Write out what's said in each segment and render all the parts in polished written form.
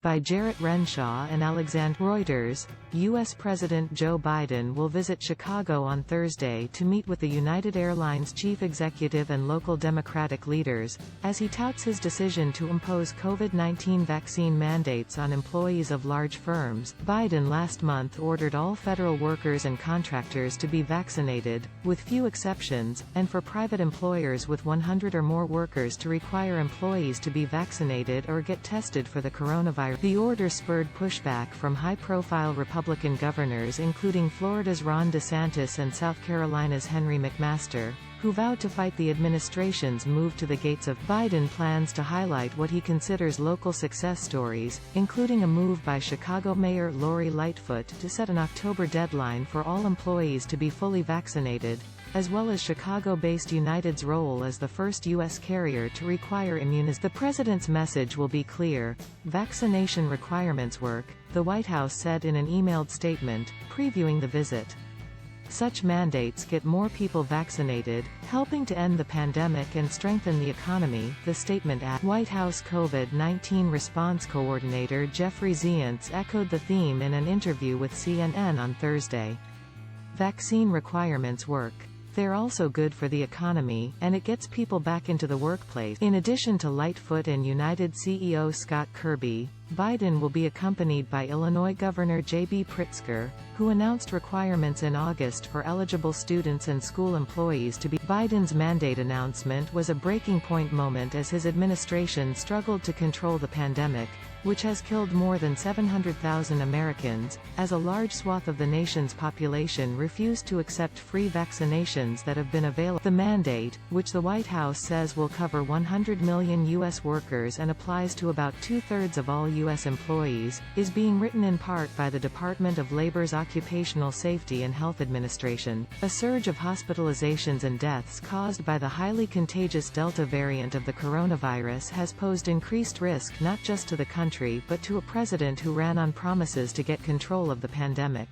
by Jarrett Renshaw and Alexander Reuters. U.S. President Joe Biden will visit Chicago on Thursday to meet with the United Airlines chief executive and local Democratic leaders, as he touts his decision to impose COVID-19 vaccine mandates on employees of large firms. Biden last month ordered all federal workers and contractors to be vaccinated, with few exceptions, and for private employers with 100 or more workers to require employees to be vaccinated or get tested for the coronavirus. The order spurred pushback from high-profile Republican governors including Florida's Ron DeSantis and South Carolina's Henry McMaster, who vowed to fight the administration's move to the gates of. Biden plans to highlight what he considers local success stories, including a move by Chicago Mayor Lori Lightfoot to set an October deadline for all employees to be fully vaccinated, as well as Chicago-based United's role as the first U.S. carrier to require immunization. The president's message will be clear: vaccination requirements work, the White House said in an emailed statement, previewing the visit. Such mandates get more people vaccinated, helping to end the pandemic and strengthen the economy, the statement added. White House COVID-19 response coordinator Jeffrey Zients echoed the theme in an interview with CNN on Thursday. Vaccine requirements work. They're also good for the economy, and it gets people back into the workplace. In addition to Lightfoot and United CEO Scott Kirby, Biden will be accompanied by Illinois Governor J.B. Pritzker, who announced requirements in August for eligible students and school employees to be. Biden's mandate announcement was a breaking point moment as his administration struggled to control the pandemic, which has killed more than 700,000 Americans, as a large swath of the nation's population refused to accept free vaccinations that have been available. The mandate, which the White House says will cover 100 million U.S. workers and applies to about two-thirds of all U.S. employees, is being written in part by the Department of Labor's Occupational Safety and Health Administration. A surge of hospitalizations and deaths caused by the highly contagious Delta variant of the coronavirus has posed increased risk not just to the country but to a president who ran on promises to get control of the pandemic.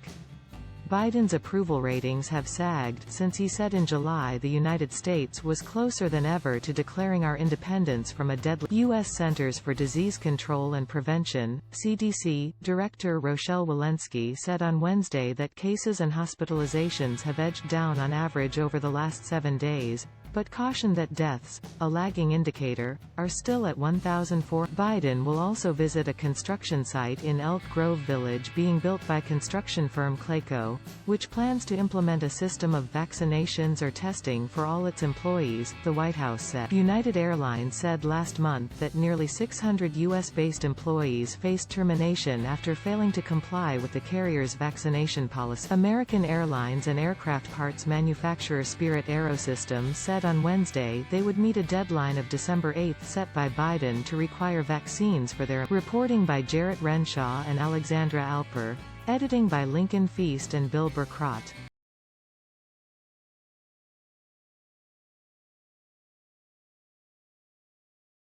Biden's approval ratings have sagged since he said in July the United States was closer than ever to declaring our independence from a deadly. U.S. Centers for Disease Control and Prevention, CDC, Director Rochelle Walensky said on Wednesday that cases and hospitalizations have edged down on average over the last 7 days, but cautioned that deaths, a lagging indicator, are still at 1,004. Biden will also visit a construction site in Elk Grove Village being built by construction firm Clayco, which plans to implement a system of vaccinations or testing for all its employees, the White House said. United Airlines said last month that nearly 600 U.S.-based employees faced termination after failing to comply with the carrier's vaccination policy. American Airlines and aircraft parts manufacturer Spirit AeroSystems said on Wednesday they would meet a deadline of December 8 set by Biden to require vaccines for their. Reporting by Jarrett Renshaw and Alexandra Alper. Editing by Lincoln Feast and Bill Burkrot.